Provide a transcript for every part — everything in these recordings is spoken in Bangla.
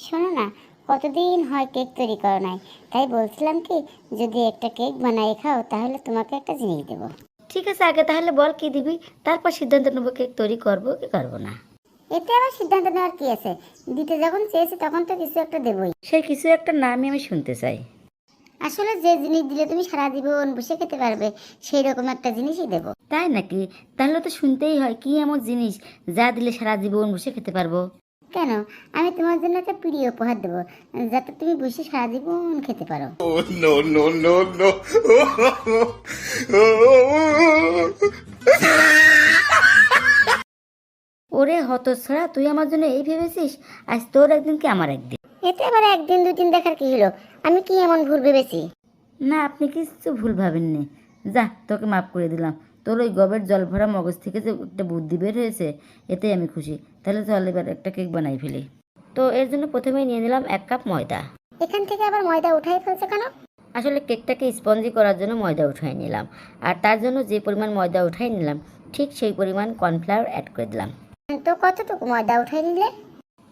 শোনো না, কতদিন হয় কেক তৈরি করো নাই, তাই বলছিলাম কি যদি একটা কেক বানাই খাও তাহলে তোমাকে একটা জিনিস দেবো। ঠিক আছে, আগে তাহলে বল কি দিবি, তারপর সিদ্ধান্ত নেবো কেক তৈরি করবো কি করবো না। এতে আবার সিদ্ধান্ত নেওয়ার কি আছে? দিতে যখন চেয়েছি তখন তো কিছু একটা দেবই। সেই কিছু একটা নামই আমি শুনতে চাই। আসলে যে জিনিস দিলে তুমি সারা জীবন বসে খেতে পারবে সেই রকম একটা জিনিসই দেবো। তাই নাকি? তাহলে তো শুনতেই হয়, কি এমন জিনিস যা দিলে সারা জীবন বসে খেতে পারবো? কেন, আমি তোমার জন্য একটা প্রিয় উপহার দেবো যাতে তুমি বসে সারা জীবন খেতে পারো। Oh, no, no, no, no. ওরে হতচ্ছাড়া, তুই আমার জন্য এই ভেবেছিস? আজ তোর একদিন কি আমার একদিন। এতে আবার একদিন দুদিন দেখার কি হলো? আমি কি এমন ভুল ভেবেছি? না, আপনি কিছু ভুল ভাবেননি। যা, তোকে মাফ করে দিলাম। তোর ওই গবের জল ভরা মগজ থেকে যে একটা বুদ্ধি বের হয়েছে, এতেই আমি খুশি। তাহলে চল এবার একটা কেক বানাই ফেলি। তো এর জন্য প্রথমেই নিয়ে নিলাম 1 কাপ ময়দা। এখান থেকে আবার ময়দা উঠাই ফেলছে কেন? আসলে কেকটাকে স্পঞ্জি করার জন্য ময়দা উঠাই নিলাম, আর তার জন্য যে পরিমাণ ময়দা উঠাই নিলাম ঠিক সেই পরিমাণ কর্নফ্লাওয়ার অ্যাড করে দিলাম। তো কতটুকু ময়দা উঠাই নিলে?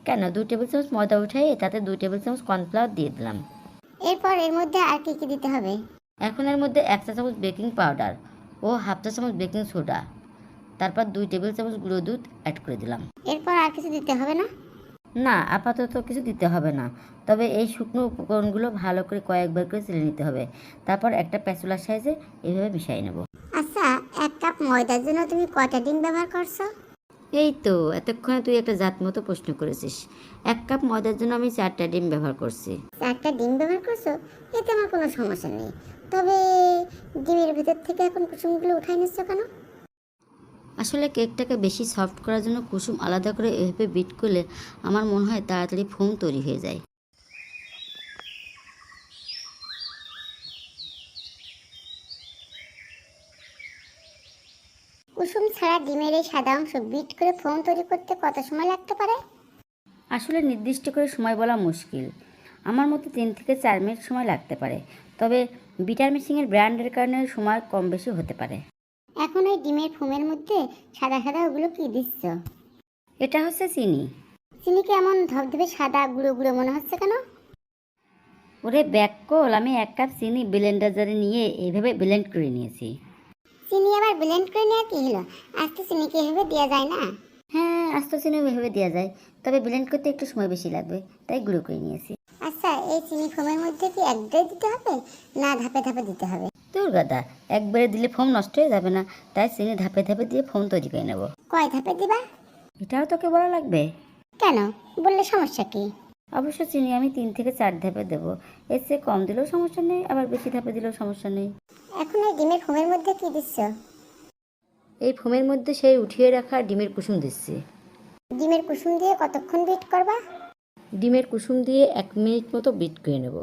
কেন, 2 টেবিল চামচ ময়দা উঠাই তাতে 2 টেবিল চামচ কর্নফ্লাওয়ার দিয়ে দিলাম। এরপর এর মধ্যে আর কি কি দিতে হবে? এখন এর মধ্যে 1 চা চামচ বেকিং পাউডার ও 1/2 চা চামচ বেকিং সোডা, তারপর 2 টেবিল চামচ গুঁড়ো দুধ অ্যাড করে দিলাম। এরপর আর কিছু দিতে হবে না? না, আপাতত কিছু দিতে হবে না, তবে এই শুকনো উপকরণগুলো ভালো করে কয়েকবার করে চেলে নিতে হবে। তারপর একটা প্যাচুলার সাইজে এইভাবে মিশিয়ে নেব। আচ্ছা, 1 কাপ ময়দার জন্য তুমি কয়টা ডিম ব্যবহার করছো? এই তো এতক্ষণে তুই একটা জাত মতো প্রশ্ন করেছিস। 1 কাপ ময়দার জন্য আমি 4টা ডিম ব্যবহার করছি। 4টা ডিম ব্যবহার করছো? এতে আমার কোনো সমস্যা নেই, তবে ডিমের ভিতর থেকে এখন কুসুমগুলো উঠাই নিচ্ছ কেন? আসলে কেকটাকে বেশি সফট করার জন্য কুসুম আলাদা করে এভাবে বিট করলে আমার মনে হয় তাড়াতাড়ি ফোম তৈরি হয়ে যায়। কুসুম ছাড়া ডিমের এই সাদা অংশ বিট করে ফোম তৈরি করতে কত সময় লাগতে পারে? আসলে নির্দিষ্ট করে সময় বলা মুশকিল। আমার মতে 3 থেকে 4 মিনিট সময় লাগতে পারে, তবে বিটার মেশিনের ব্র্যান্ডের কারণে সময় কম বেশি হতে পারে। এখন ওই ডিমের ফোমের মধ্যে সাদা সাদা ওগুলো কি দিচ্ছ? এটা হচ্ছে চিনি। চিনিকে এমন ধবধবে সাদা গুঁড়ো গুঁড়ো মনে হচ্ছে কেন? ওরে ব্যাককল, আমি 1 কাপ চিনি ব্লেন্ডার জারে নিয়ে এইভাবে ব্লেন্ড করে নিয়েছি। চিনি আবার ব্লেন্ড করে নেওয়া কি হলো? আজ তো চিনিকে এভাবে দেওয়া যায় না। হ্যাঁ, আস্ত চিনি এভাবে দেওয়া যায়, তবে ব্লেন্ড করতে একটু সময় বেশি লাগবে, তাই গুঁড়ো করে নিয়েছি। আচ্ছা, এই চিনি ফোমের মধ্যে কি একবারে দিতে হবে না ধাপে ধাপে দিতে হবে? তোর গাদা, একবারে দিলে ফোম নষ্ট হয়ে যাবে না, তাই চিনি ধাপে ধাপে দিয়ে ফোম তৈরি করে নেব। কয় ধাপে দিবা? এটাও তোকে বলা লাগবে? কেন, বললে সমস্যা কি? অবশ্য চিনি আমি 3 থেকে 4 ধাপে দেবো। এর চেয়ে কম দিলেও সমস্যা নেই, আবার বেশি ধাপে দিলেও সমস্যা নেই। এখন এই ডিমের ফোমের মধ্যে কি দিচ্ছ? এই ফোমের মধ্যে সেই উঠিয়ে রাখা ডিমের কুসুম দিচ্ছি। ডিমের কুসুম দিয়ে কতক্ষণ বিট করবা? ডিমের কুসুম দিয়ে 1 মিনিট মতো বিট করে নেব।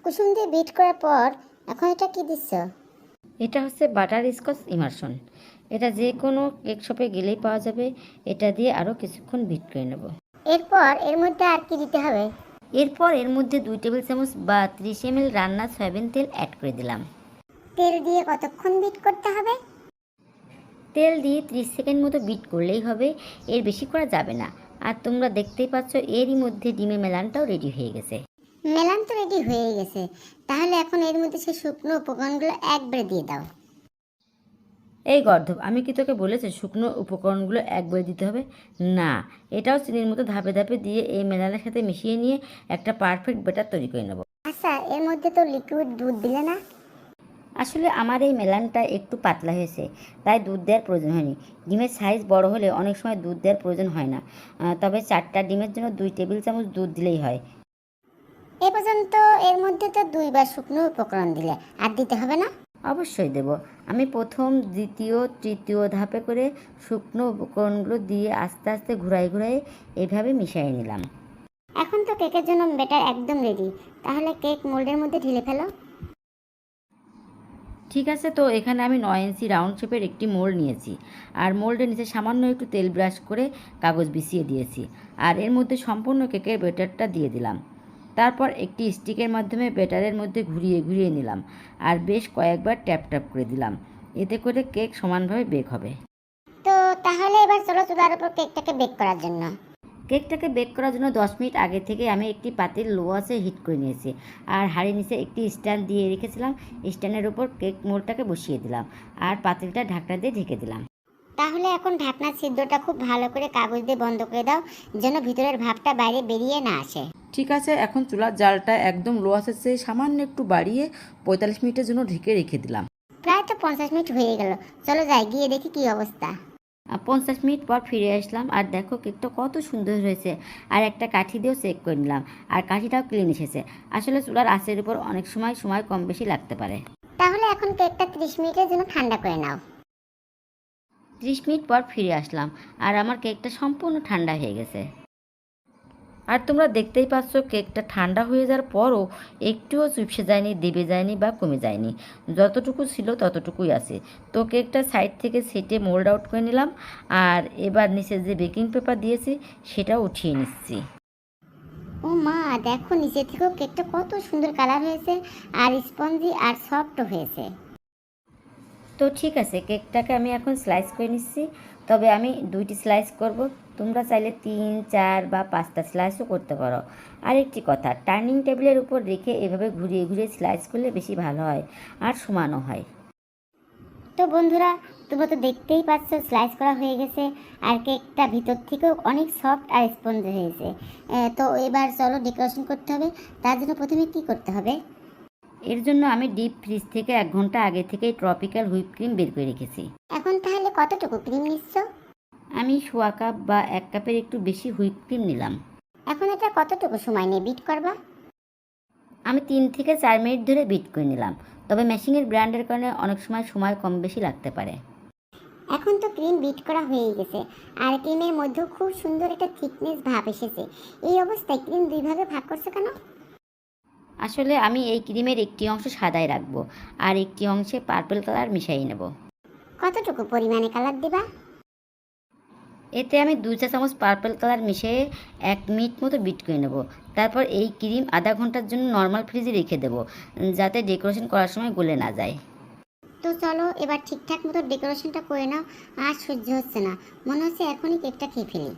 কুসুম দিয়ে বিট করার পর এখন এটা কি দিচ্ছ? এটা হচ্ছে বাটার স্কচ ইমার্শন। এটা যে কোনো কেক শপে গেলেই পাওয়া যাবে। এটা দিয়ে আরও কিছুক্ষণ বিট করে নেব। এরপর এর মধ্যে আর কি দিতে হবে? এরপর এর মধ্যে 2 টেবিল চামচ বা 30 ml রান্নার সয়াবিন তেল অ্যাড করে দিলাম। তেল দিয়ে কতক্ষণ বিট করতে হবে? তেল দিয়ে 30 সেকেন্ড মতো বিট করলেই হবে, এর বেশি করা যাবে না। আর তোমরা দেখতেই পাচ্ছ এরই মধ্যে ডিমের মেলানটাও রেডি হয়ে গেছে। মেলান তো রেডি হয়ে গেছে, তাহলে এখন এর মধ্যে সেই শুকনো উপকরণগুলো একবারে দিয়ে দাও। এই গর্ধব, আমি কি তোকে বলেছি শুকনো উপকরণগুলো একবারে দিতে হবে? না, এটাও চিনির মতো ধাপে ধাপে দিয়ে এই মেলানের সাথে মিশিয়ে নিয়ে একটা পারফেক্ট ব্যাটার তৈরি করে নেব। আচ্ছা, এর মধ্যে তো লিকুইড দুধ দিলে না? আসলে আমার এই মেলানটা একটু পাতলা হয়েছে, তাই দুধ দেওয়ার প্রয়োজন হয়নি। ডিমের সাইজ বড় হলে অনেক সময় দুধ দেওয়ার প্রয়োজন হয় না, তবে 4টা ডিমের জন্য 2 টেবিল চামচ দুধ দিলেই হয়। এ পর্যন্ত এর মধ্যে তো 2বার শুকনো উপকরণ দিলে, আর দিতে হবে না? অবশ্যই দেব। আমি প্রথম, দ্বিতীয়, তৃতীয় ধাপে করে শুকনো উপকরণগুলো দিয়ে আস্তে আস্তে ঘুরাই ঘুরাই এইভাবে মিশিয়ে নিলাম। এখন তো কেকের জন্য ব্যাটার একদম রেডি, তাহলে কেক মোল্ডের মধ্যে ঢেলে ফেলো। ঠিক আছে, তো এখানে আমি 9 ইঞ্চি রাউন্ড শেপের একটি মোল্ড নিয়েছি, আর মোল্ডের নিচে সামান্য একটু তেল ব্রাশ করে কাগজ বিছিয়ে দিয়েছি, আর এর মধ্যে সম্পূর্ণ কেকের ব্যাটারটা দিয়ে দিলাম। তারপর একটি স্টিকের মাধ্যমে ব্যাটারের মধ্যে ঘুরিয়ে ঘুরিয়ে নিলাম, আর বেশ কয়েকবার ট্যাপ ট্যাপ করে দিলাম। এতে করে কেক সমানভাবে বেক হবে। তো তাহলে এবার চলো চুলার উপর কেকটাকে বেক করার জন্য। কেকটাকে বেক করার জন্য 10 মিনিট আগে থেকে আমি একটি পাতিল লো আছে হিট করে নিয়েছি, আর হাঁড়ির নিচে একটি স্ট্যান্ড দিয়ে রেখেছিলাম। স্ট্যান্ডের উপর কেক মোল্ডটাকে বসিয়ে দিলাম আর পাতিলটা ঢাকনা দিয়ে ঢেকে দিলাম। তাহলে এখন ঢাকনার ছিদ্রটা খুব ভালো করে কাগজ দিয়ে বন্ধ করে দাও, যেন ভিতরের ভাপটা বাইরে বেরিয়ে না আসে। ঠিক আছে, এখন চুলার জালটা একদম লো আছে চেয়ে সামান্য একটু বাড়িয়ে 45 মিনিটের জন্য ঢেকে রেখে দিলাম। প্রায় তো 50 মিনিট হয়ে গেল, চলো যাই গিয়ে দেখি কি অবস্থা। 50 মিনিট পর ফিরে আসলাম, আর দেখো কেকটা কত সুন্দর হয়েছে। আর একটা কাঠি দিয়েও চেক করে নিলাম, আর কাঠিটাও ক্লিন এসেছে। আসলে চুলার আঁচের উপর অনেক সময় কম বেশি লাগতে পারে। তাহলে এখন কেকটা 30 মিনিটের জন্য ঠান্ডা করে নাও। 30 মিনিট পর ফিরে আসলাম, আর আমার কেকটা সম্পূর্ণ ঠান্ডা হয়ে গেছে। আর তোমরা দেখতেই পাচ্ছ কেকটা ঠান্ডা হয়ে যাওয়ার পরও একটুও চুপসে যায়নি, দেবে যায়নি বা কমে যায়নি। যতটুকু ছিল ততটুকুই আছে। তো কেকটা সাইড থেকে সেটে মোল্ড আউট করে নিলাম, আর এবার নিচে যে বেকিং পেপার দিয়েছি সেটাও উঠিয়ে নিচ্ছি। ও মা, দেখো নিচে থেকেও কেকটা কত সুন্দর কালার হয়েছে, আর স্পঞ্জি আর সফট হয়েছে। তো ঠিক আছে, কেকটাকে আমি এখন স্লাইস করে নিচ্ছি। তবে আমি 2টি স্লাইস করব, তোমরা চাইলে 3, 4 বা 5টা স্লাইসও করতে পারো। আরেকটি কথা, টার্নিং টেবিলের উপর রেখে এভাবে ঘুরিয়ে ঘুরিয়ে স্লাইস করলে বেশি ভালো হয় আর সমানও হয়। তো বন্ধুরা, তোমরা তো দেখতেই পাচ্ছ স্লাইস করা হয়ে গেছে, আর কেকটা ভিতর থেকেও অনেক সফট আর স্পঞ্জ হয়েছে। তো এবার চলো ডেকোরেশন করতে হবে। তার জন্য প্রথমে কি করতে হবে? এর জন্য আমি ডিপ ফ্রিজ থেকে 1 ঘন্টা আগে থেকেই ট্রপিক্যাল হুইপ ক্রিম বের করে রেখেছি। এখন তাহলে কতটুকু ক্রিম নিচ্ছ? আমি 1/4 কাপ বা 1 কাপের একটু বেশি হুইপ ক্রিম নিলাম। এখন এটা কতটুকু সময় নিয়ে বিট করবা? আমি 3 থেকে 4 মিনিট ধরে বিট করে নিলাম, তবে মেশিনের ব্র্যান্ডের কারণে অনেক সময় কম বেশি লাগতে পারে। এখন তো ক্রিম বিট করা হয়ে গেছে, আর ক্রিমের মধ্যেও খুব সুন্দর একটা থিকনেস ভাব এসেছে। এই অবস্থায় ক্রিম 2 ভাগে ভাগ করছো কেন? আসলে আমি এই ক্রিমের একটি অংশ সাদায় রাখবো, আর একটি অংশে পার্পল কালার মিশিয়ে নেব। কতটুকু পরিমাণে কালার দিবা? এতে আমি 2 চা চামচ পার্পল কালার মিশিয়ে 1 মিনিট মতো বিট করে নেব। তারপর এই ক্রিম আধা ঘন্টার জন্য নর্মাল ফ্রিজে রেখে দেবো, যাতে ডেকোরেশন করার সময় গলে না যায়। তো চলো এবার ঠিকঠাক মতো ডেকোরেশনটা করে নাও। আর সহ্য হচ্ছে না, মনে হচ্ছে এখনই কেকটা খেয়ে ফেলি।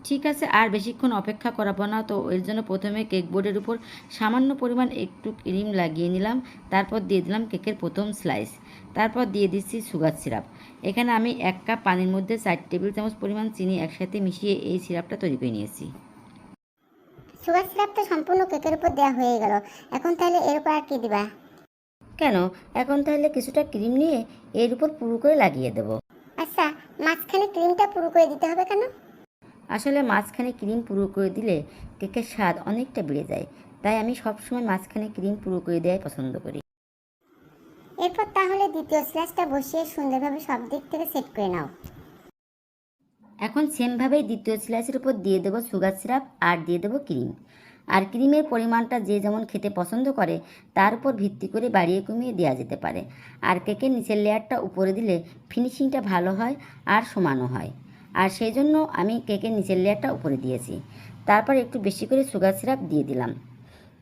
ঠিক আছে, আর বেশিক্ষণ অপেক্ষা করাবো না। তো এর জন্য প্রথমে কেক বোর্ডের উপর সামান্য পরিমাণ একটু ক্রিম লাগিয়ে নিলাম। তারপর দিয়ে দিলাম কেকের প্রথম স্লাইস। তারপর দিয়ে দিচ্ছি সুগার সিরাপ। এখানে আমি 1 কাপ পানির মধ্যে 4 টেবিল চামচ পরিমাণ চিনি একসাথে মিশিয়ে এই সিরাপটা তৈরি করে নিয়েছি। সুগার সিরাপটা সম্পূর্ণ কেকের উপর দেওয়া হয়ে গেল। এখন তাহলে এর উপর আর কি দিবা? কেন, এখন তাহলে কিছুটা ক্রিম নিয়ে এর উপর পুরো করে লাগিয়ে দেবো। আচ্ছা, মাঝখানে ক্রিমটা পুরো করে দিতে হবে কেন? আসলে মাঝখানে ক্রিম পুরো করে দিলে কেকের স্বাদ অনেকটা বেড়ে যায়, তাই আমি সবসময় মাঝখানে ক্রিম পুরো করে দেওয়াই পছন্দ করি। এরপর তাহলে দ্বিতীয় স্ল্যাশটা বসিয়ে সুন্দরভাবে সব দিক থেকে সেট করে নাও। এখন সেমভাবেই দ্বিতীয় স্লাইসের উপর দিয়ে দেবো সুগার সিরাপ আর দিয়ে দেবো ক্রিম। আর ক্রিমের পরিমাণটা যে যেমন খেতে পছন্দ করে তার উপর ভিত্তি করে বাড়িয়ে কমিয়ে দেওয়া যেতে পারে। আর কেকের নিচের লেয়ারটা উপরে দিলে ফিনিশিংটা ভালো হয় আর সমানও হয়, আর সেই জন্য আমি কেকের নিচের লেয়ারটা উপরে দিয়েছি। তারপর একটু বেশি করে সুগার সিরাপ দিয়ে দিলাম।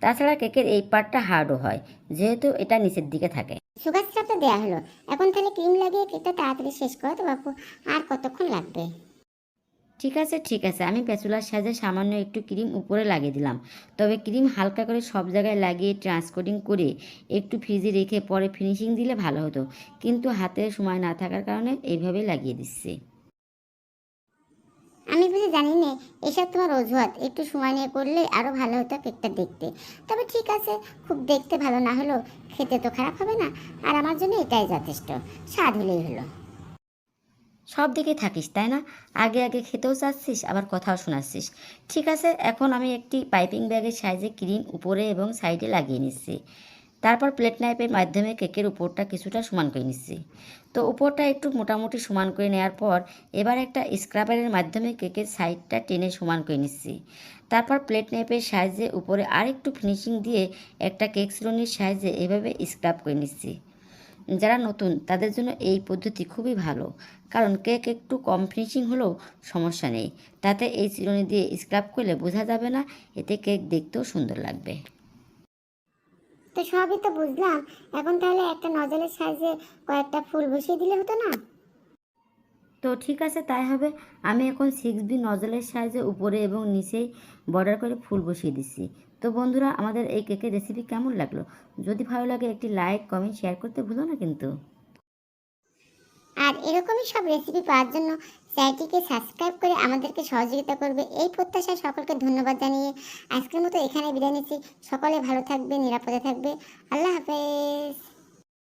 তাছাড়া কেকের এই পার্টটা হার্ডও হয়, যেহেতু এটা নিচের দিকে থাকে। সুগার সিরাপটা দেওয়া হলো, এখন তাহলে ক্রিম লাগিয়ে কেকটা তাড়াতাড়ি শেষ করো তো বাপু। আর কতক্ষণ লাগবে? ঠিক আছে, আমি প্যাচুলার সাহায্যে সামান্য একটু ক্রিম উপরে লাগিয়ে দিলাম। তবে ক্রিম হালকা করে সব জায়গায় লাগিয়ে ট্রান্সকোটিং করে একটু ফ্রিজে রেখে পরে ফিনিশিং দিলে ভালো হতো, কিন্তু হাতে সময় না থাকার কারণে এইভাবেই লাগিয়ে দিচ্ছি। আমি বুঝি জানি না, এসব তোমার অজুহাত। একটু সময় নিয়ে করলে আরও ভালো হতো কেকটা দেখতে। তবে ঠিক আছে, খুব দেখতে ভালো না হলেও খেতে তো খারাপ হবে না, আর আমার জন্য এটাই যথেষ্ট। স্বাদ হলেই হলো। সব দিকে থাকিস তাই না, আগে আগে খেতেও চাচ্ছিস আবার কথাও শোনাচ্ছিস। ঠিক আছে, এখন আমি একটি পাইপিং ব্যাগের সাইজে ক্রিম উপরে এবং সাইডে লাগিয়ে নিচ্ছি। তারপর প্লেট নাইফের মাধ্যমে কেকের উপরটা কিছুটা সমান করে নিচ্ছি। তো উপরটা একটু মোটামুটি সমান করে নেওয়ার পর এবার একটা স্ক্রাবারের মাধ্যমে কেকের সাইডটা টেনে সমান করে নিচ্ছি। তারপর প্লেট নাইফের সাহায্যে উপরে আরেকটু ফিনিশিং দিয়ে একটা কেক শ্রেণীর সাহায্যে এভাবে স্ক্রাব করে নিচ্ছি। যারা নতুন তাদের জন্য এই পদ্ধতি খুবই ভালো, কারণ কেক একটু কম ফিনিশিং হলেও সমস্যা নেই। তাতে এই চিরুনি দিয়ে স্ক্রাব করলে বোঝা যাবে না, এতে কেক দেখতেও সুন্দর লাগবে। তো সবই তো বুঝলাম, এখন তাহলে একটা নজলের সাহায্যে কয়েকটা ফুল বসিয়ে দিলে হতো না? তো ঠিক আছে, তাই হবে। আমি এখন 6B নজলের সাহায্যে উপরে এবং নিচেই বর্ডার করে ফুল বসিয়ে দিচ্ছি। তো বন্ধুরা, আমাদের এই কেকের রেসিপি কেমন লাগলো? যদি ভালো লাগে একটি লাইক, কমেন্ট, শেয়ার করতে ভুলো না কিন্তু। আর এরকমই সব রেসিপি পাওয়ার জন্য চ্যানেলটিকে সাবস্ক্রাইব করে আমাদেরকে সহযোগিতা করবে, এই প্রত্যাশায় সকলকে ধন্যবাদ জানিয়ে আজকের মতো এখানে বিদায় নিচ্ছি। সকলে ভালো থাকবে, নিরাপদে থাকবে। আল্লাহ হাফেজ।